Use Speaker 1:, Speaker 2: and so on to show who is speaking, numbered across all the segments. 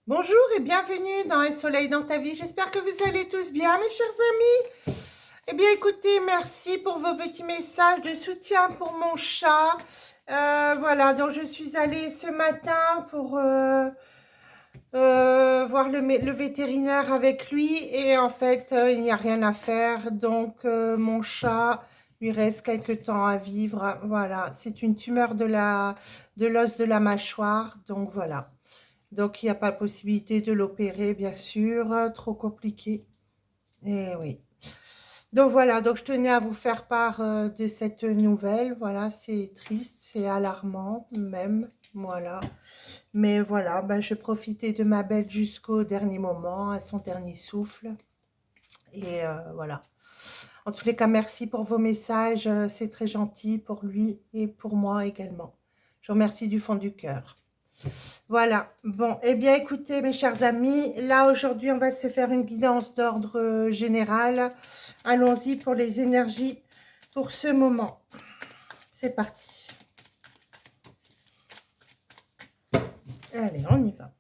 Speaker 1: Bonjour et bienvenue dans Un soleil dans ta vie. J'espère que vous allez tous bien, mes chers amis. Eh bien, écoutez, merci pour vos petits messages de soutien pour mon chat. Voilà, donc je suis allée ce matin pour voir le vétérinaire avec lui et en fait, il n'y a rien à faire. Donc, mon chat, lui reste quelques temps à vivre. Voilà, c'est une tumeur de l'os de la mâchoire. Donc, voilà. Donc, il n'y a pas possibilité de l'opérer, bien sûr, trop compliqué. Et oui. Donc voilà, donc je tenais à vous faire part de cette nouvelle. Voilà, c'est triste, c'est alarmant même. Voilà. Mais voilà, ben, je profitais de ma belle jusqu'au dernier moment, à son dernier souffle. Et voilà. En tous les cas, merci pour vos messages. C'est très gentil pour lui et pour moi également. Je vous remercie du fond du cœur. Voilà. Bon, eh bien, écoutez, mes chers amis, là, aujourd'hui, on va se faire une guidance d'ordre général. Allons-y pour les énergies pour ce moment. C'est parti. Allez, on y va.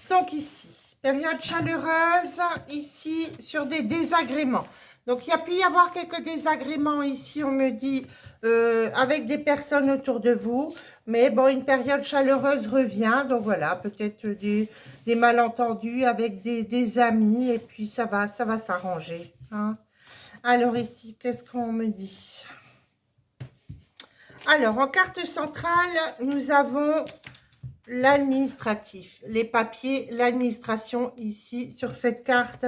Speaker 1: Donc, ici, période chaleureuse, ici, sur des désagréments. Donc, il y a pu y avoir quelques désagréments ici, on me dit, avec des personnes autour de vous. Mais bon, une période chaleureuse revient. Donc, voilà, peut-être des malentendus avec des amis. Et puis, ça va s'arranger. Hein. Alors, ici, qu'est-ce qu'on me dit? Alors, en carte centrale, nous avons l'administratif, les papiers, l'administration ici sur cette carte.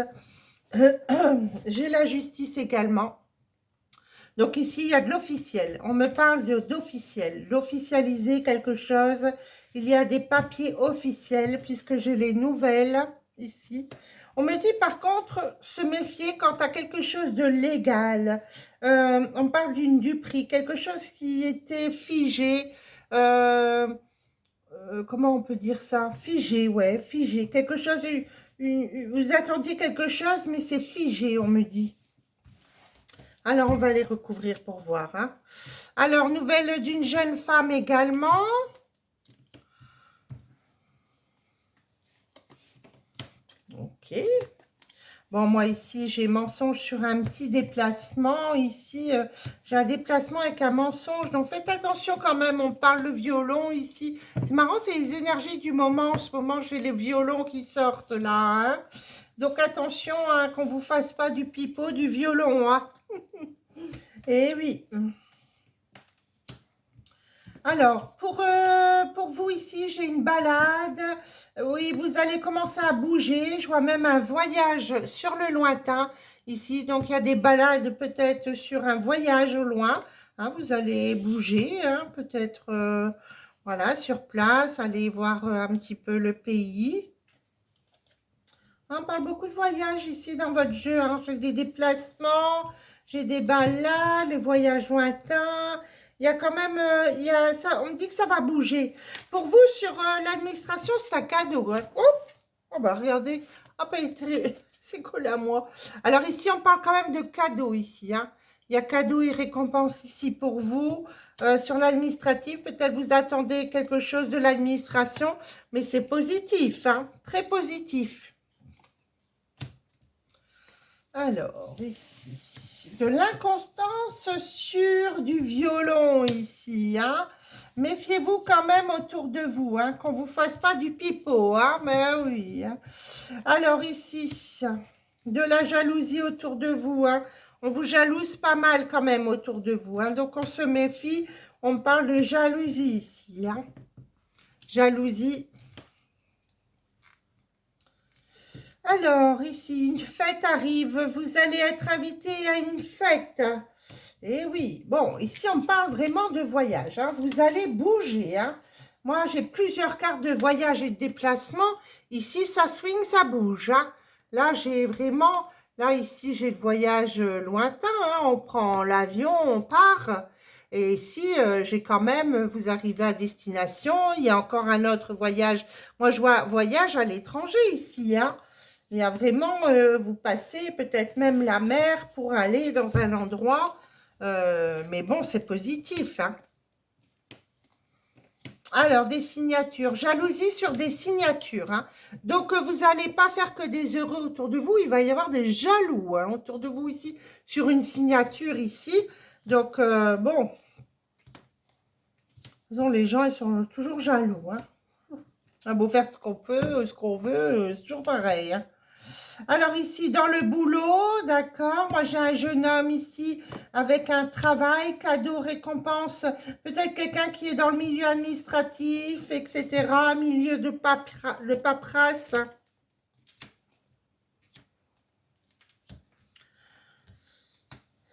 Speaker 1: J'ai la justice également. Donc ici, il y a de l'officiel. On me parle d'officiel, d'officialiser quelque chose. Il y a des papiers officiels puisque j'ai les nouvelles ici. On me dit par contre se méfier quant à quelque chose de légal. On parle d'une duperie, quelque chose qui était figé. Comment on peut dire ça? Figé, ouais, figé. Quelque chose, vous attendiez quelque chose, mais c'est figé, on me dit. Alors, on va les recouvrir pour voir. Hein. Alors, nouvelle d'une jeune femme également. Ok. Bon, moi ici, j'ai mensonge sur un petit déplacement. Ici, j'ai un déplacement avec un mensonge. Donc, faites attention quand même. On parle le violon ici. C'est marrant, c'est les énergies du moment. En ce moment, j'ai les violons qui sortent là. Hein. Donc, attention hein, qu'on ne vous fasse pas du pipeau, du violon. Hein. Eh oui. Alors, pour vous ici, j'ai une balade. Oui, vous allez commencer à bouger. Je vois même un voyage sur le lointain ici. Donc, il y a des balades peut-être sur un voyage au loin. Hein, vous allez bouger, hein, peut-être, voilà, sur place, aller voir un petit peu le pays. On parle beaucoup de voyages ici dans votre jeu. Hein. J'ai des déplacements, j'ai des balades, les voyages lointains. Il y a quand même, il y a ça, on me dit que ça va bouger. Pour vous, sur l'administration, c'est un cadeau. Hein. Oh, bah regardez, hop, c'est collé à moi. Alors ici, on parle quand même de cadeaux ici. Hein. Il y a cadeaux et récompenses ici pour vous. Sur l'administratif, peut-être vous attendez quelque chose de l'administration, mais c'est positif, hein, très positif. Alors, ici, de l'inconstance sur du violon, ici, hein. Méfiez-vous quand même autour de vous, hein, qu'on ne vous fasse pas du pipeau, hein, mais oui. Hein. Alors, ici, de la jalousie autour de vous, hein. On vous jalouse pas mal quand même autour de vous, hein. Donc, on se méfie, on parle de jalousie ici, hein. Jalousie. Alors, ici, une fête arrive. Vous allez être invité à une fête. Eh oui, bon, ici, on parle vraiment de voyage. Hein. Vous allez bouger. Hein. Moi, j'ai plusieurs cartes de voyage et de déplacement. Ici, ça swing, ça bouge. Hein. Là, j'ai vraiment... Là, ici, j'ai le voyage lointain. Hein. On prend l'avion, on part. Et ici, j'ai quand même... Vous arrivez à destination. Il y a encore un autre voyage. Moi, je vois voyage à l'étranger ici. Hein. Il y a vraiment, vous passez peut-être même la mer pour aller dans un endroit, mais bon, c'est positif. Hein. Alors, des signatures. Jalousie sur des signatures. Hein. Donc, vous n'allez pas faire que des heureux autour de vous. Il va y avoir des jaloux hein, autour de vous ici, sur une signature ici. Donc, bon. Disons, les gens, ils sont toujours jaloux. Hein. On a beau faire ce qu'on peut, ce qu'on veut, c'est toujours pareil. Hein. Alors ici, dans le boulot, d'accord, moi j'ai un jeune homme ici avec un travail, cadeau, récompense, peut-être quelqu'un qui est dans le milieu administratif, etc., milieu de paperasse.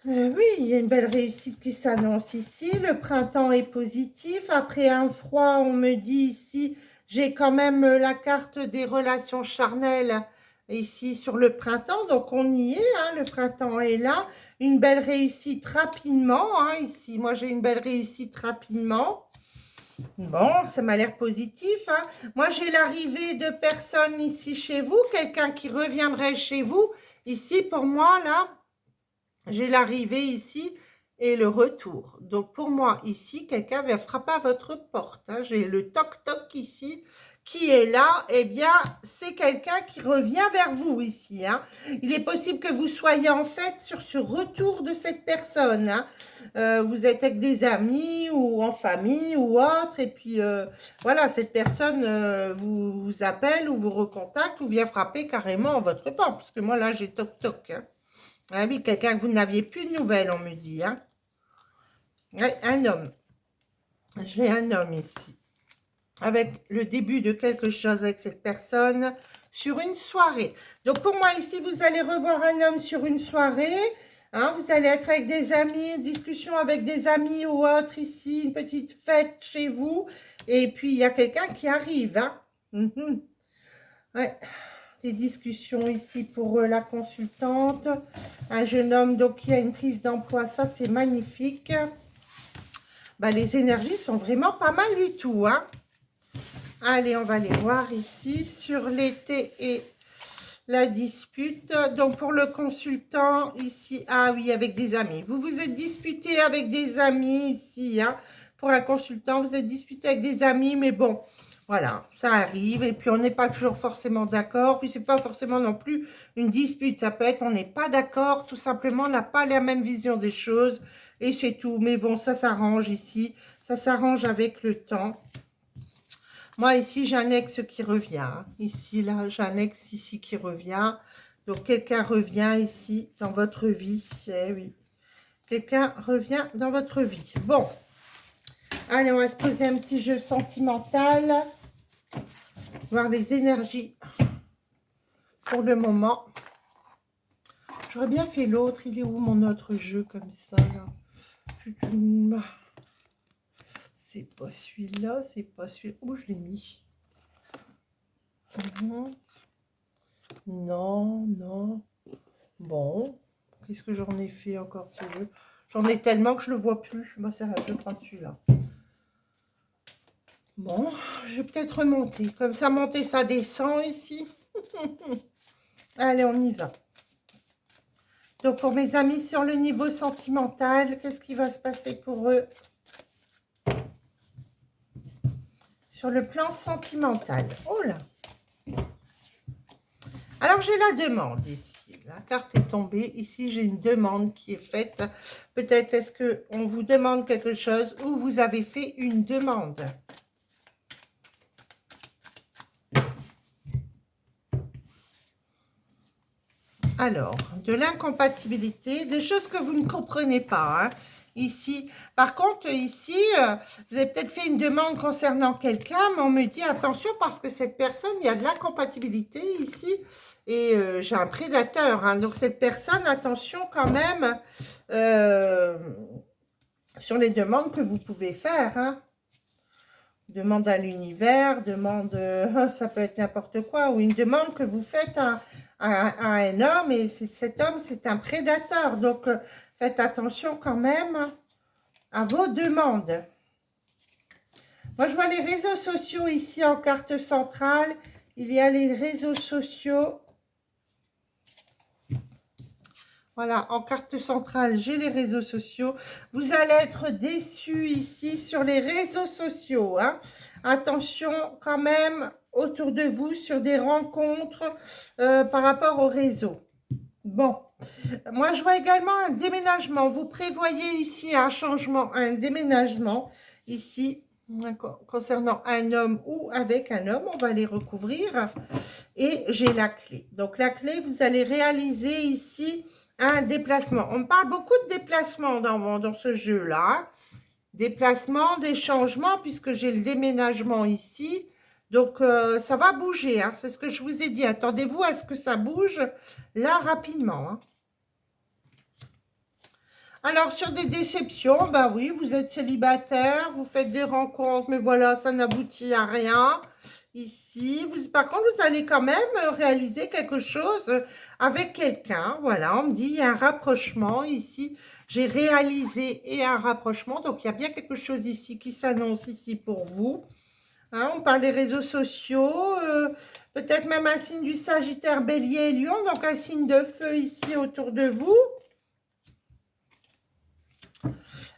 Speaker 1: Oui, il y a une belle réussite qui s'annonce ici. Le printemps est positif. Après un froid, on me dit ici, j'ai quand même la carte des relations charnelles ici sur le printemps. Donc, on y est, hein, le printemps est là. Une belle réussite rapidement, hein, ici. Moi, j'ai une belle réussite rapidement. Bon, ça m'a l'air positif. Hein. Moi, j'ai l'arrivée de personnes ici chez vous. Quelqu'un qui reviendrait chez vous. Ici, pour moi, là, j'ai l'arrivée ici et le retour. Donc, pour moi, ici, quelqu'un vient frapper à votre porte. Hein. J'ai le toc-toc ici qui est là. Eh bien, c'est quelqu'un qui revient vers vous ici. Hein. Il est possible que vous soyez en fait sur ce retour de cette personne. Hein. Vous êtes avec des amis ou en famille ou autre. Et puis, voilà, cette personne vous appelle ou vous recontacte ou vient frapper carrément à votre porte. Parce que moi, là, j'ai toc-toc. Hein. Ah oui, quelqu'un que vous n'aviez plus de nouvelles, on me dit. Hein. Ouais, un homme. J'ai un homme ici. Avec le début de quelque chose avec cette personne sur une soirée. Donc, pour moi, ici, vous allez revoir un homme sur une soirée. Hein, vous allez être avec des amis, discussion avec des amis ou autre ici, une petite fête chez vous. Et puis, il y a quelqu'un qui arrive. Hein. Ouais. Des discussions ici pour la consultante. Un jeune homme donc qui a une prise d'emploi, ça c'est magnifique. Bah, les énergies sont vraiment pas mal du tout. Hein. Allez, on va les voir ici sur l'été et la dispute. Donc pour le consultant ici, ah oui, avec des amis. Vous vous êtes disputé avec des amis ici. Hein. Pour un consultant, vous êtes disputé avec des amis, mais bon... Voilà, ça arrive et puis on n'est pas toujours forcément d'accord. Puis c'est pas forcément non plus une dispute. Ça peut être on n'est pas d'accord, tout simplement on n'a pas la même vision des choses et c'est tout. Mais bon, ça s'arrange ici. Ça s'arrange avec le temps. Moi ici, j'ai un ex qui revient. Ici, là, j'ai un ex ici qui revient. Donc quelqu'un revient ici dans votre vie. Eh oui, quelqu'un revient dans votre vie. Bon, allez, on va se poser un petit jeu sentimental. Voir les énergies pour le moment. J'aurais bien fait l'autre. Il est où mon autre jeu comme ça là? C'est pas celui-là, c'est pas celui-là. Où je l'ai mis? Non, non. Bon, qu'est-ce que j'en ai fait encore ce jeu? J'en ai tellement que je le vois plus. Bon, ça va, je prends celui-là. Bon, je vais peut-être remonter. Comme ça, monter, ça descend ici. Allez, on y va. Donc, pour mes amis sur le niveau sentimental, qu'est-ce qui va se passer pour eux? Sur le plan sentimental. Oh là! Alors, j'ai la demande ici. La carte est tombée. Ici, j'ai une demande qui est faite. Peut-être est-ce qu'on vous demande quelque chose ou vous avez fait une demande. Alors, de l'incompatibilité, des choses que vous ne comprenez pas. Hein, ici, par contre, ici, vous avez peut-être fait une demande concernant quelqu'un, mais on me dit attention parce que cette personne, il y a de l'incompatibilité ici. Et j'ai un prédateur. Hein, donc, cette personne, attention quand même sur les demandes que vous pouvez faire. Hein. Demande à l'univers, demande, ça peut être n'importe quoi, ou une demande que vous faites à un homme, et cet homme, c'est un prédateur. Donc, faites attention quand même à vos demandes. Moi, je vois les réseaux sociaux ici en carte centrale. Il y a les réseaux sociaux. Voilà, en carte centrale, j'ai les réseaux sociaux. Vous allez être déçus ici sur les réseaux sociaux. Hein. attention quand même autour de vous sur des rencontres par rapport au réseau. Bon, moi je vois également un déménagement. Vous prévoyez ici un changement, un déménagement ici concernant un homme ou avec un homme. On va les recouvrir et j'ai la clé. Donc la clé, vous allez réaliser ici un déplacement. On me parle beaucoup de déplacements dans ce jeu-là. Déplacement, des changements puisque j'ai le déménagement ici. Donc, ça va bouger, hein, c'est ce que je vous ai dit. Attendez-vous à ce que ça bouge là rapidement. Hein. Alors, sur des déceptions, bah oui, vous êtes célibataire, vous faites des rencontres, mais voilà, ça n'aboutit à rien. Ici, par contre, vous allez quand même réaliser quelque chose avec quelqu'un. Voilà, on me dit, il y a un rapprochement ici. J'ai réalisé et un rapprochement. Donc, il y a bien quelque chose ici qui s'annonce ici pour vous. Hein, on parle des réseaux sociaux, peut-être même un signe du Sagittaire, Bélier et Lion, donc un signe de feu ici autour de vous.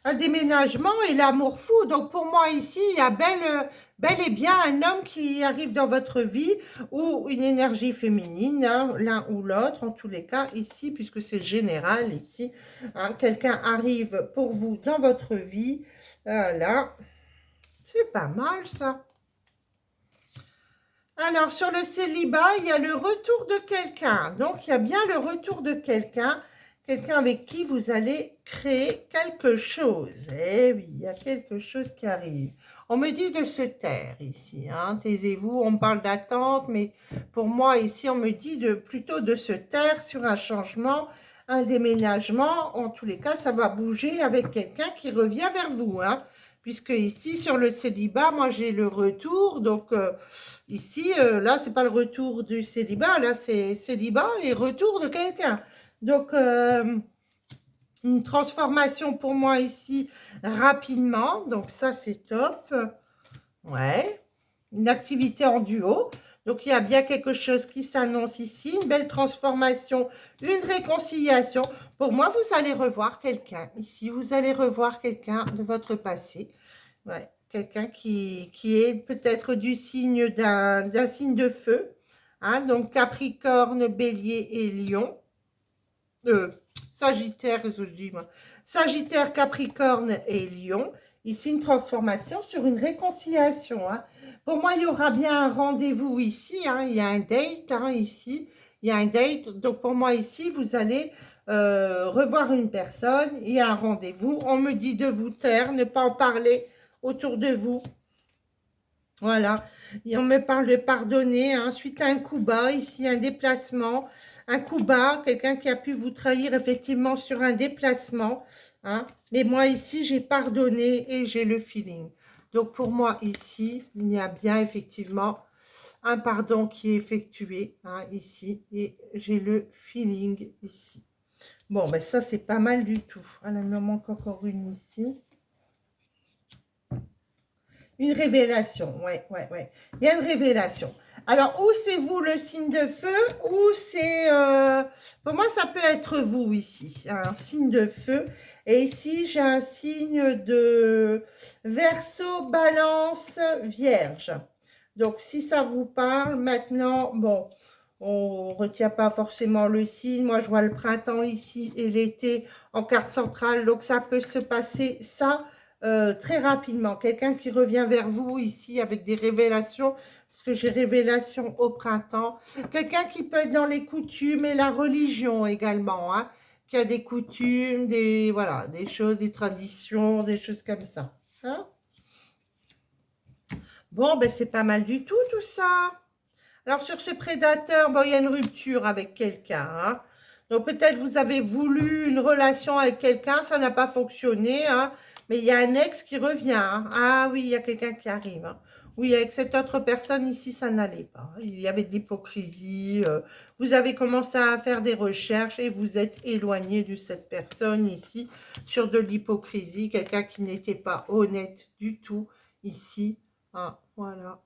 Speaker 1: Un déménagement et l'amour fou. Donc pour moi ici, il y a bel et bien un homme qui arrive dans votre vie ou une énergie féminine, hein, l'un ou l'autre, en tous les cas ici, puisque c'est général ici. Hein, quelqu'un arrive pour vous dans votre vie. Voilà, c'est pas mal ça. Alors, sur le célibat, il y a le retour de quelqu'un. Donc, il y a bien le retour de quelqu'un. Quelqu'un avec qui vous allez créer quelque chose. Eh oui, il y a quelque chose qui arrive. On me dit de se taire ici. Hein. Taisez-vous, on me parle d'attente. Mais pour moi, ici, on me dit plutôt de se taire sur un changement, un déménagement. En tous les cas, ça va bouger avec quelqu'un qui revient vers vous. Hein. Puisque ici, sur le célibat, moi, j'ai le retour. Donc, ici, là, c'est pas le retour du célibat. Là, c'est célibat et retour de quelqu'un. Donc, une transformation pour moi ici, rapidement. Donc, ça, c'est top. Ouais. Une activité en duo. Donc, il y a bien quelque chose qui s'annonce ici. Une belle transformation, une réconciliation. Pour moi, vous allez revoir quelqu'un. Ici, vous allez revoir quelqu'un de votre passé. Ouais. Quelqu'un qui est peut-être du signe d'un signe de feu. Hein, donc, Capricorne, Bélier et Lion. Sagittaire, qu'est-ce que je dis moi? Sagittaire, Capricorne et Lion. Ici, une transformation sur une réconciliation. Hein. Pour moi, il y aura bien un rendez-vous ici. Hein. Il y a un date hein, ici. Il y a un date. Donc, pour moi, ici, vous allez revoir une personne. Il y a un rendez-vous. On me dit de vous taire, ne pas en parler autour de vous. Voilà. Et on me parle de pardonner. Hein. Suite à un coup bas, ici, un déplacement. Un coup bas, quelqu'un qui a pu vous trahir effectivement sur un déplacement. Hein. Mais moi, ici, j'ai pardonné et j'ai le feeling. Donc, pour moi, ici, il y a bien effectivement un pardon qui est effectué, hein, ici. Et j'ai le feeling ici. Bon, ben ça, c'est pas mal du tout. Alors, il me manque encore une ici. Une révélation, ouais. Il y a une révélation. Alors, ou c'est vous le signe de feu, ou c'est... pour moi, ça peut être vous ici, un signe de feu. Et ici, j'ai un signe de Verseau, Balance, Vierge. Donc, si ça vous parle, maintenant, bon, on ne retient pas forcément le signe. Moi, je vois le printemps ici et l'été en carte centrale. Donc, ça peut se passer, ça... très rapidement, quelqu'un qui revient vers vous ici avec des révélations, parce que j'ai révélation au printemps, quelqu'un qui peut être dans les coutumes et la religion également, hein, qui a des coutumes, voilà, des choses, des traditions, des choses comme ça. Hein. Bon, ben c'est pas mal du tout ça. Alors sur ce prédateur, bon, il y a une rupture avec quelqu'un, hein. Donc peut-être vous avez voulu une relation avec quelqu'un, ça n'a pas fonctionné, hein. Mais il y a un ex qui revient. Hein. Ah oui, il y a quelqu'un qui arrive. Hein. Oui, avec cette autre personne ici, ça n'allait pas. Il y avait de l'hypocrisie. Vous avez commencé à faire des recherches et vous êtes éloigné de cette personne ici sur de l'hypocrisie. Quelqu'un qui n'était pas honnête du tout ici. Ah, voilà.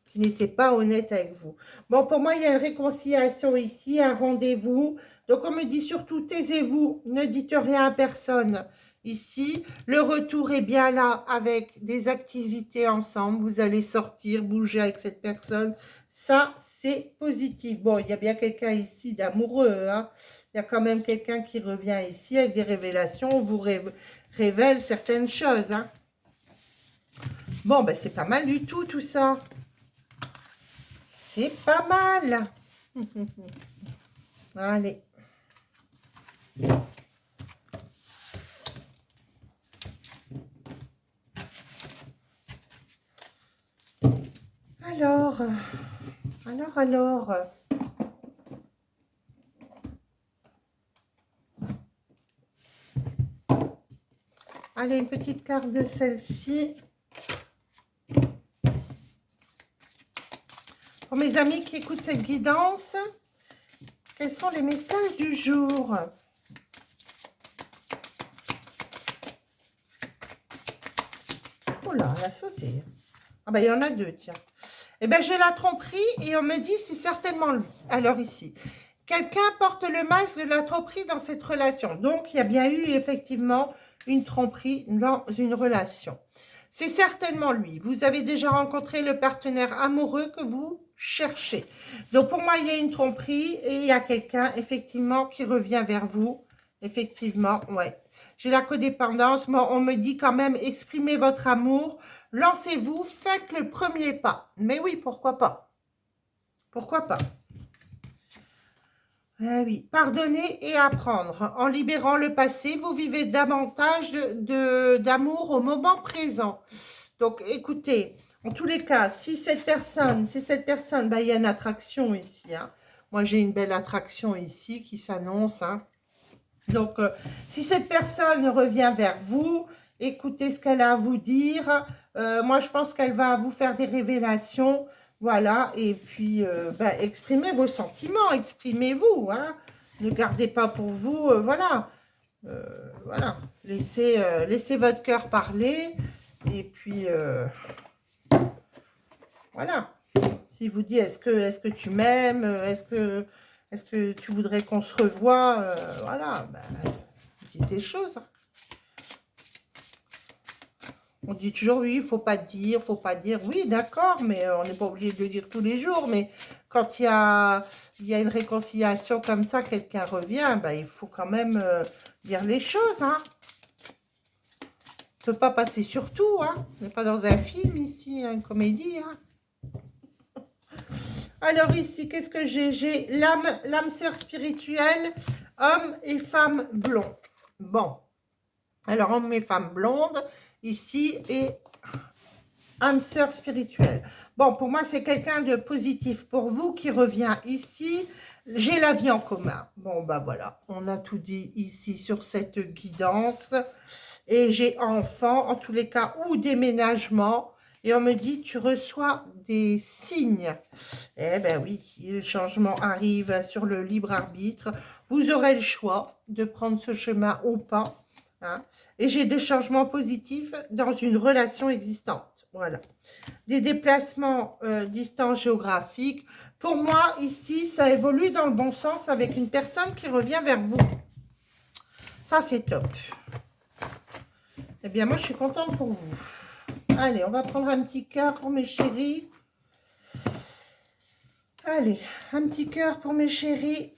Speaker 1: Qui n'était pas honnête avec vous. Bon, pour moi, il y a une réconciliation ici, un rendez-vous. Donc, on me dit surtout, taisez-vous, ne dites rien à personne. ici. Le retour est bien là avec des activités ensemble. Vous allez sortir, bouger avec cette personne. Ça, c'est positif. Bon, il y a bien quelqu'un ici d'amoureux, hein. Il y a quand même quelqu'un qui revient ici avec des révélations. On vous révèle certaines choses, hein. Bon, ben c'est pas mal du tout ça. C'est pas mal. Allez. Alors. Allez, une petite carte de celle-ci. Pour mes amis qui écoutent cette guidance, quels sont les messages du jour? Oh là, elle a sauté. Ah ben, il y en a deux, tiens. Eh bien, j'ai la tromperie et on me dit c'est certainement lui. Alors ici, quelqu'un porte le masque de la tromperie dans cette relation. Donc, il y a bien eu effectivement une tromperie dans une relation. C'est certainement lui. Vous avez déjà rencontré le partenaire amoureux que vous cherchez. Donc, pour moi, il y a une tromperie et il y a quelqu'un, effectivement, qui revient vers vous. Effectivement, ouais. J'ai la codépendance. Moi, on me dit quand même, exprimez votre amour. Lancez-vous, faites le premier pas. Mais oui, pourquoi pas? Pourquoi pas? Eh oui, pardonner et apprendre. En libérant le passé, vous vivez davantage d'amour au moment présent. Donc, écoutez, en tous les cas, si cette personne, bah, il y a une attraction ici, hein. Moi, j'ai une belle attraction ici qui s'annonce, hein. Donc, si cette personne revient vers vous, écoutez ce qu'elle a à vous dire. Moi, je pense qu'elle va vous faire des révélations. Voilà, et puis, exprimez vos sentiments, exprimez-vous, hein. Ne gardez pas pour vous, voilà. Voilà, laissez votre cœur parler. Et puis, voilà. Si vous dit, est-ce que tu m'aimes? Est-ce que tu voudrais qu'on se revoie? Voilà, dites des choses. On dit toujours, oui, il faut pas dire, faut pas dire. Oui, d'accord, mais on n'est pas obligé de le dire tous les jours. Mais quand il y a une réconciliation comme ça, quelqu'un revient, il faut quand même dire les choses, hein. On ne peut pas passer sur tout, hein. On n'est pas dans un film ici, une comédie, hein. Alors ici, qu'est-ce que j'ai? J'ai l'âme sœur spirituelle, homme et femme blonds. Bon, alors homme et femme blonde, ici, et âme sœur spirituelle. Bon, pour moi, c'est quelqu'un de positif. Pour vous qui revient ici, j'ai la vie en commun. Bon, voilà, on a tout dit ici sur cette guidance. Et j'ai enfant, en tous les cas, ou déménagement. Et on me dit, tu reçois des signes. Eh bien oui, le changement arrive sur le libre arbitre. Vous aurez le choix de prendre ce chemin ou pas, hein. Et j'ai des changements positifs dans une relation existante. Voilà. Des déplacements distants géographiques. Pour moi, ici, ça évolue dans le bon sens avec une personne qui revient vers vous. Ça, c'est top. Eh bien, moi, je suis contente pour vous. Allez, on va prendre un petit cœur pour mes chéris. Allez, un petit cœur pour mes chéris.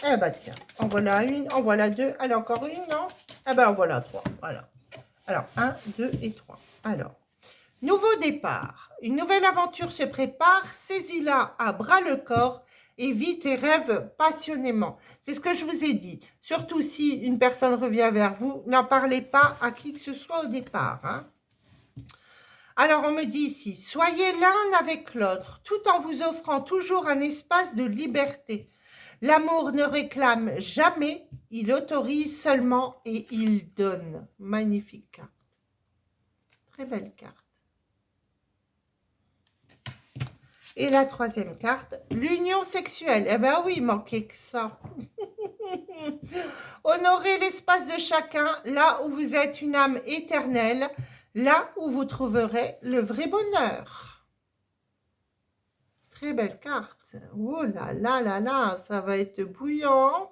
Speaker 1: Eh ben, tiens, en voilà une, en voilà deux. Allez, encore une, non? Eh ben, en voilà trois. Voilà. Alors, 1, 2 et 3. Alors, nouveau départ. Une nouvelle aventure se prépare. Saisis-la à bras le corps et vis tes rêves passionnément. C'est ce que je vous ai dit. Surtout si une personne revient vers vous, n'en parlez pas à qui que ce soit au départ, hein. Alors, on me dit ici, soyez l'un avec l'autre, tout en vous offrant toujours un espace de liberté. L'amour ne réclame jamais, il autorise seulement et il donne. Magnifique carte. Très belle carte. Et la troisième carte, l'union sexuelle. Eh bien oui, il manquait que ça. Honorez l'espace de chacun, là où vous êtes une âme éternelle, là où vous trouverez le vrai bonheur. Très belle carte. Oh là là là là, ça va être bouillant.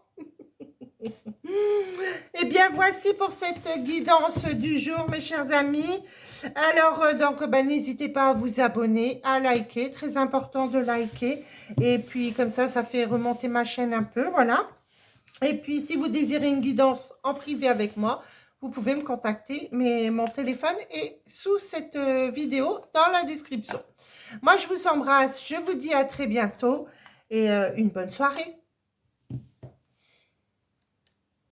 Speaker 1: Eh bien, voici pour cette guidance du jour, mes chers amis. Alors, n'hésitez pas à vous abonner, à liker. Très important de liker. Et puis, comme ça fait remonter ma chaîne un peu, voilà. Et puis, si vous désirez une guidance en privé avec moi, vous pouvez me contacter. Mais mon téléphone est sous cette vidéo dans la description. Moi, je vous embrasse. Je vous dis à très bientôt et une bonne soirée.